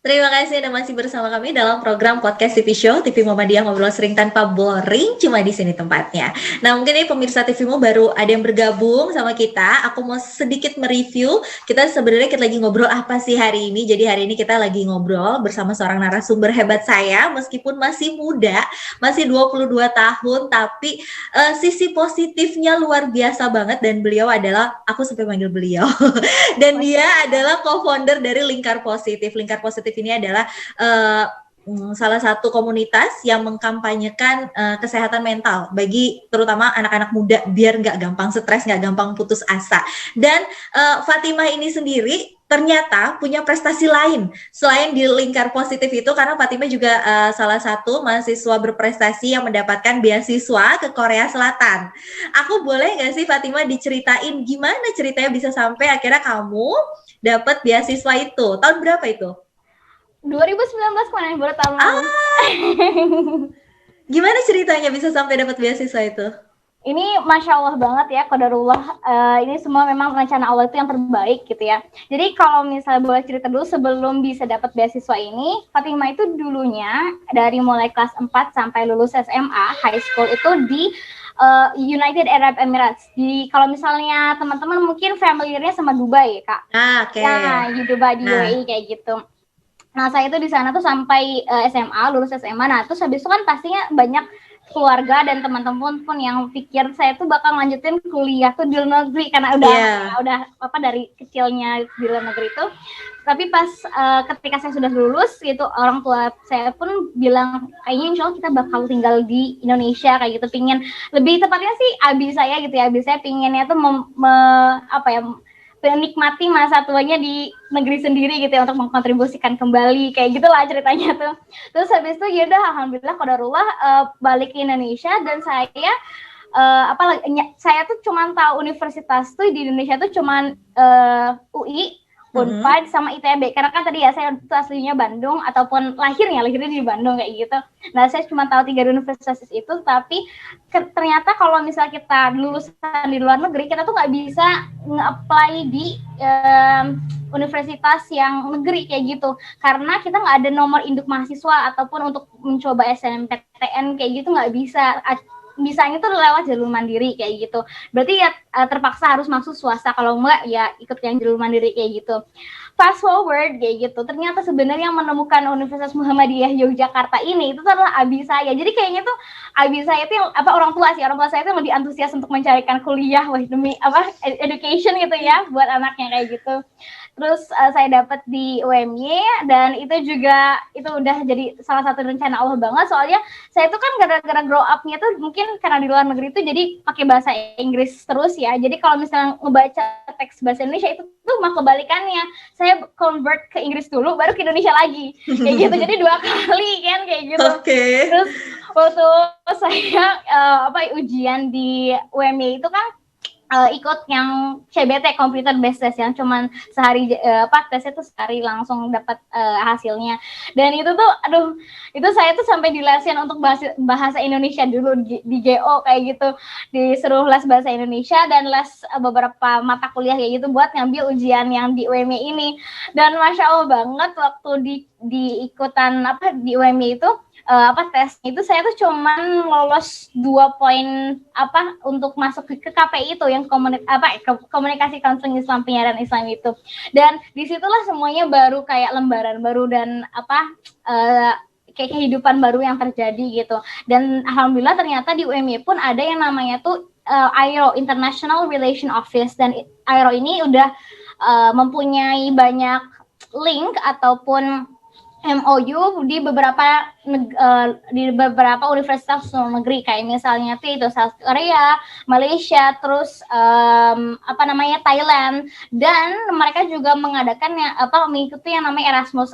Terima kasih Anda masih bersama kami dalam program podcast TV Show, TV Muhammadiyah ngobrol sering tanpa boring, cuma di sini tempatnya. Nah, mungkin ini pemirsa TVmu baru ada yang bergabung sama kita. Aku mau sedikit mereview. Kita lagi ngobrol apa sih hari ini? Jadi hari ini kita lagi ngobrol bersama seorang narasumber hebat saya, meskipun masih muda, masih 22 tahun, tapi sisi positifnya luar biasa banget dan beliau adalah, aku sampai manggil beliau, dan dia adalah co-founder dari Lingkar Positif. Lingkar Positif ini adalah salah satu komunitas yang mengkampanyekan kesehatan mental bagi terutama anak-anak muda biar nggak gampang stres, nggak gampang putus asa. Dan Fatimah ini sendiri ternyata punya prestasi lain selain di Lingkar Positif itu, karena Fatimah juga salah satu mahasiswa berprestasi yang mendapatkan beasiswa ke Korea Selatan. Aku boleh nggak sih Fatimah diceritain gimana ceritanya bisa sampai akhirnya kamu dapat beasiswa itu? Tahun berapa itu? 2019 kemarin, baru tahun lalu. Gimana ceritanya bisa sampai dapat beasiswa itu? Ini Masya Allah banget ya, qadarullah. Ini semua memang rencana Allah itu yang terbaik gitu ya. Jadi kalau misalnya boleh cerita dulu sebelum bisa dapat beasiswa ini, Fatimah itu dulunya dari mulai kelas 4 sampai lulus SMA, high school itu di United Arab Emirates. Jadi kalau misalnya teman-teman mungkin familiarnya sama Dubai ya Kak. Oke. Nah, di Dubai, di UAE kayak gitu. Nah, saya itu di sana tuh sampai SMA, lulus SMA. Nah, terus habis itu kan pastinya banyak keluarga dan teman-teman pun yang pikir saya tuh bakal lanjutin kuliah tuh di luar negeri karena udah apa dari kecilnya di luar negeri itu. Tapi pas ketika saya sudah lulus gitu, orang tua saya pun bilang kayaknya insya Allah kita bakal tinggal di Indonesia kayak gitu. Pingin lebih tepatnya sih abi saya gitu ya, abi saya pinginnya tuh menikmati masa tuanya di negeri sendiri gitu ya, untuk mengkontribusikan kembali kayak gitulah ceritanya tuh. Terus habis itu ya udah alhamdulillah qadarullah balik ke Indonesia, dan saya tuh cuman tahu universitas tuh di Indonesia tuh cuman UI, Unpad sama ITB, karena kan tadi ya saya tuh aslinya Bandung ataupun lahirnya di Bandung kayak gitu. Nah, saya cuma tahu 3 universitas itu, tapi ternyata kalau misalnya kita lulusan di luar negeri, kita tuh nggak bisa nge-apply di universitas yang negeri kayak gitu, karena kita nggak ada nomor induk mahasiswa ataupun untuk mencoba SNMPTN kayak gitu nggak bisa. Bisanya tuh lewat jalur mandiri kayak gitu. Berarti ya terpaksa harus masuk swasta, kalau enggak ya ikut yang jalur mandiri kayak gitu. Fast forward kayak gitu, ternyata sebenarnya yang menemukan Universitas Muhammadiyah Yogyakarta ini itu adalah abi saya. Jadi kayaknya tuh abi saya itu orang tua saya itu lebih antusias untuk mencarikan kuliah demi education gitu ya buat anaknya kayak gitu. Terus saya dapat di UMY, dan itu juga itu udah jadi salah satu rencana Allah banget. Soalnya saya tuh kan gara-gara grow up-nya tuh mungkin karena di luar negeri tuh jadi pakai bahasa Inggris terus ya. Jadi kalau misalnya ngebaca teks bahasa Indonesia itu tuh mah kebalikannya. Saya convert ke Inggris dulu baru ke Indonesia lagi. Kayak gitu. Jadi 2 kali kan kayak gitu. Okay. Terus waktu saya ujian di UMY itu kan ikut yang CBT, computer based test, yang cuman sehari tesnya tuh sehari langsung dapat hasilnya. Dan itu tuh itu saya tuh sampai dilesin untuk bahasa Indonesia dulu di GO kayak gitu, disuruh les bahasa Indonesia dan les beberapa mata kuliah kayak gitu buat ngambil ujian yang di UMY ini. Dan Masya Allah banget waktu di ikutan di UMY itu tes itu saya tuh cuman lolos 2 poin untuk masuk ke KPI itu yang komunikasi konseling Islam, penyiaran Islam itu. Dan disitulah semuanya baru kayak lembaran baru dan kayak kehidupan baru yang terjadi gitu. Dan alhamdulillah ternyata di UMY pun ada yang namanya tuh IRO, International Relation Office, dan IRO ini udah mempunyai banyak link ataupun MOU di beberapa universitas luar negeri, kayak misalnya itu South Korea, Malaysia, terus Thailand, dan mereka juga mengadakan mengikuti yang namanya Erasmus,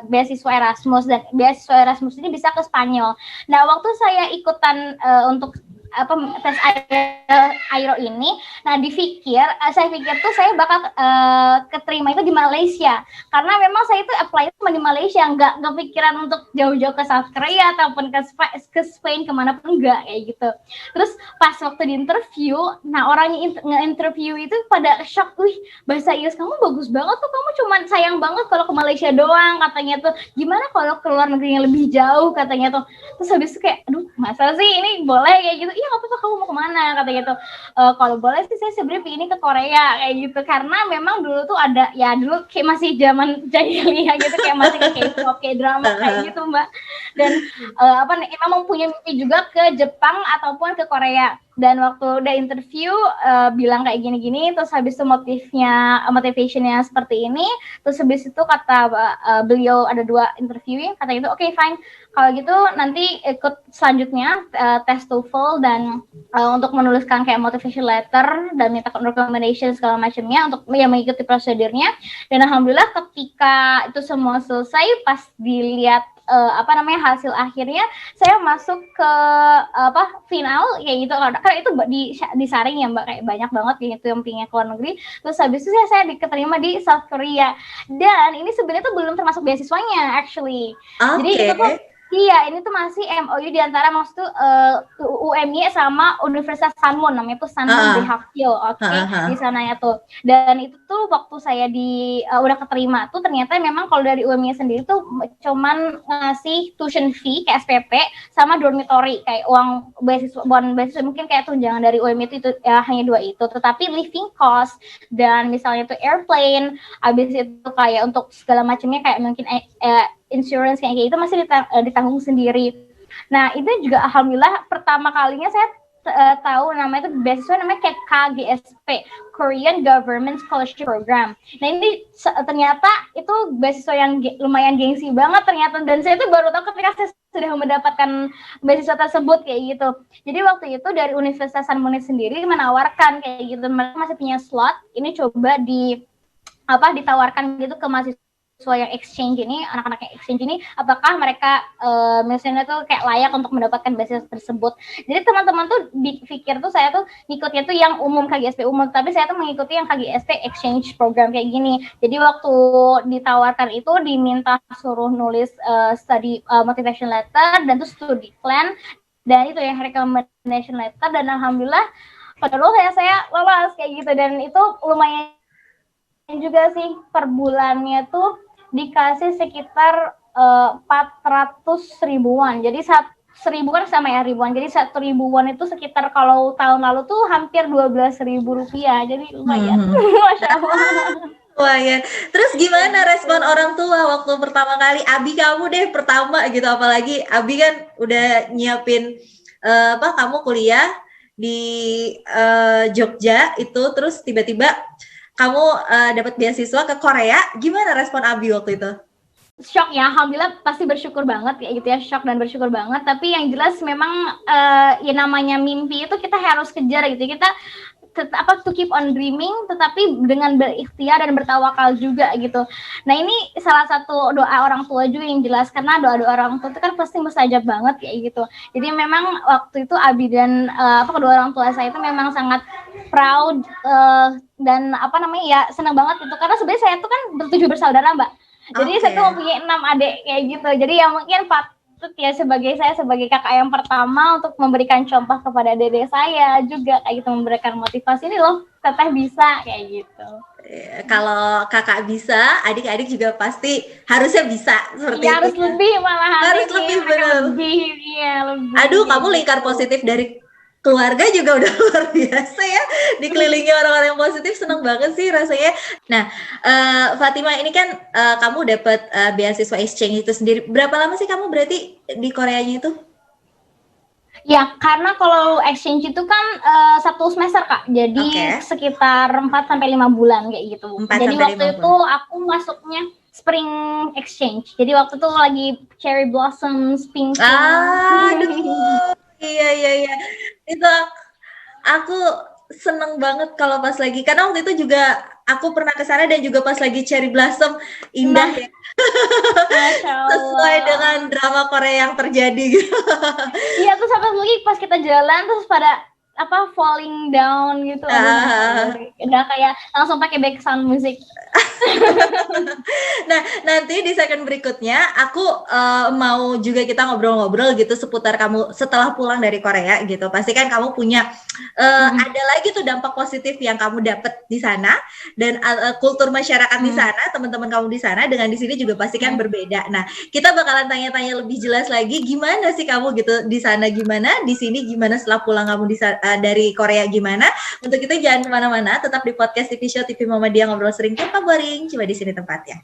beasiswa Erasmus, dan beasiswa Erasmus ini bisa ke Spanyol. Nah, waktu saya ikutan untuk tes aero ini. Nah saya pikir tuh saya bakal keterima itu di Malaysia, karena memang saya itu apply cuma di Malaysia, nggak kepikiran untuk jauh-jauh ke South Korea ataupun ke Spain, kemana pun enggak kayak gitu. Terus pas waktu di interview, nah orang yang nge-interview itu pada shock, wih bahasa Inggris kamu bagus banget tuh, kamu cuman sayang banget kalau ke Malaysia doang katanya tuh, gimana kalau ke luar negeri yang lebih jauh katanya tuh. Terus habis itu kayak, aduh masa sih ini boleh kayak gitu, iya nggak apa-apa, kamu mau kemana katanya tuh. Kalau boleh sih saya sebenarnya pengen ke Korea kayak gitu, karena memang dulu tuh ada ya, dulu kayak masih zaman jahiliyah gitu, kayak masih ke K-pop, kayak drama kayak gitu Mbak. Dan memang punya mimpi juga ke Jepang ataupun ke Korea. Dan waktu udah interview bilang kayak gini-gini, terus habis itu motivationnya seperti ini, terus habis itu kata beliau ada 2 interviewing, kata itu oke, fine, kalau gitu nanti ikut selanjutnya tes TOEFL dan untuk menuliskan kayak motivation letter dan minta recommendation segala macamnya untuk mengikuti prosedurnya. Dan alhamdulillah ketika itu semua selesai, pas dilihat hasil akhirnya, saya masuk ke final kayak gitu, karena itu disaring ya Mbak, kayak banyak banget gitu yang pengen ke luar negeri. Terus habis itu saya diterima di South Korea, dan ini sebenarnya tuh belum termasuk beasiswanya actually. Jadi itu tuh iya, ini tuh masih MOU di antara maksud UMY sama Universitas Sanwon, namanya tuh Sanwon Daehakil, di sana ya tuh. Dan itu tuh waktu saya udah keterima tuh, ternyata memang kalau dari UMY sendiri tuh cuman ngasih tuition fee kayak SPP sama dormitory, kayak uang beasiswa mungkin kayak tunjangan dari UMY itu ya, hanya 2 itu. Tetapi living cost dan misalnya tuh airplane, habis itu kayak untuk segala macamnya kayak mungkin insurance kayak gitu masih ditanggung sendiri. Nah itu juga alhamdulillah pertama kalinya saya tahu namanya itu beasiswa, namanya kayak KGSP, Korean Government Scholarship Program. Nah ini ternyata itu beasiswa yang lumayan gengsi banget ternyata, dan saya itu baru tahu ketika saya sudah mendapatkan beasiswa tersebut kayak gitu. Jadi waktu itu dari Universitas Sanwon sendiri menawarkan kayak gitu, mereka masih punya slot ini, coba ditawarkan gitu ke mahasiswa yang exchange ini, anak-anak yang exchange ini, apakah mereka misalnya tuh kayak layak untuk mendapatkan beasiswa tersebut. Jadi teman-teman tuh pikir tuh saya tuh ngikutnya tuh yang umum, KGSP umum, tapi saya tuh mengikuti yang KGSP exchange program kayak gini. Jadi waktu ditawarkan itu diminta suruh nulis study motivation letter dan tuh studi plan, dan itu yang recommendation letter, dan alhamdulillah pada saya lolos kayak gitu. Dan itu lumayan juga sih, per bulannya tuh dikasih sekitar 400 ribuan. Jadi 1.000 kan sama ya ribuan. Jadi 1 ribuan itu sekitar kalau tahun lalu tuh hampir 12.000 rupiah. Jadi lumayan. Masya Allah. Wah ya. Terus gimana respon orang tua waktu pertama kali? Abi kamu deh pertama gitu, apalagi Abi kan udah nyiapin kamu kuliah di Jogja itu, terus tiba-tiba kamu dapat beasiswa ke Korea. Gimana respon Abi waktu itu? Shock ya, alhamdulillah pasti bersyukur banget ya gitu ya, shock dan bersyukur banget. Tapi yang jelas memang ya namanya mimpi itu kita harus kejar gitu. Kita to keep on dreaming, tetapi dengan berikhtiar dan bertawakal juga gitu. Nah ini salah satu doa orang tua juga yang jelas, karena doa-doa orang tua itu kan pasti mustajab banget kayak gitu. Jadi memang waktu itu Abi dan kedua orang tua saya itu memang sangat proud dan ya senang banget itu, karena sebenarnya saya itu kan ber-7 bersaudara Mbak. Jadi saya tuh mempunyai 6 adik kayak gitu. Jadi ya mungkin ya sebagai kakak yang pertama untuk memberikan contoh kepada dede saya juga kayak gitu, memberikan motivasi, ini loh teteh bisa kayak gitu. Kalau kakak bisa, adik-adik juga pasti harusnya bisa seperti itu. Harus lebih malah. Harus lebih benar. Lebih. Aduh, kamu lingkar positif dari keluarga juga udah luar biasa ya, dikelilingi orang-orang yang positif, seneng banget sih rasanya. Nah, Fatima, ini kan kamu dapat beasiswa exchange itu sendiri. Berapa lama sih kamu berarti di Koreanya itu? Ya, karena kalau exchange itu kan 1 semester Kak, jadi sekitar 4-5 bulan kayak gitu. Jadi waktu itu aku masuknya spring exchange, jadi waktu itu lagi cherry blossoms, pink. Aduh. Iya. Itu aku seneng banget kalau pas lagi, karena waktu itu juga aku pernah ke sana dan juga pas lagi cherry blossom indah ya. Masya Allah. Sesuai dengan drama Korea yang terjadi gitu. Iya, terus apa lagi pas kita jalan terus pada falling down gitu. Udah kayak langsung pakai background musik. Nah, nanti di segmen berikutnya aku mau juga kita ngobrol-ngobrol gitu seputar kamu setelah pulang dari Korea gitu. Pasti kan kamu punya ada lagi tuh dampak positif yang kamu dapat di sana dan kultur masyarakat di sana, teman-teman kamu di sana dengan di sini juga pasti kan berbeda. Nah, kita bakalan tanya-tanya lebih jelas lagi gimana sih kamu gitu di sana gimana, di sini gimana setelah pulang kamu dari Korea gimana. Untuk itu jangan kemana-mana, tetap di podcast TV Show TV Muhammadiyah Ngobrol Sering Tanpa Boring, cuma di sini tempatnya.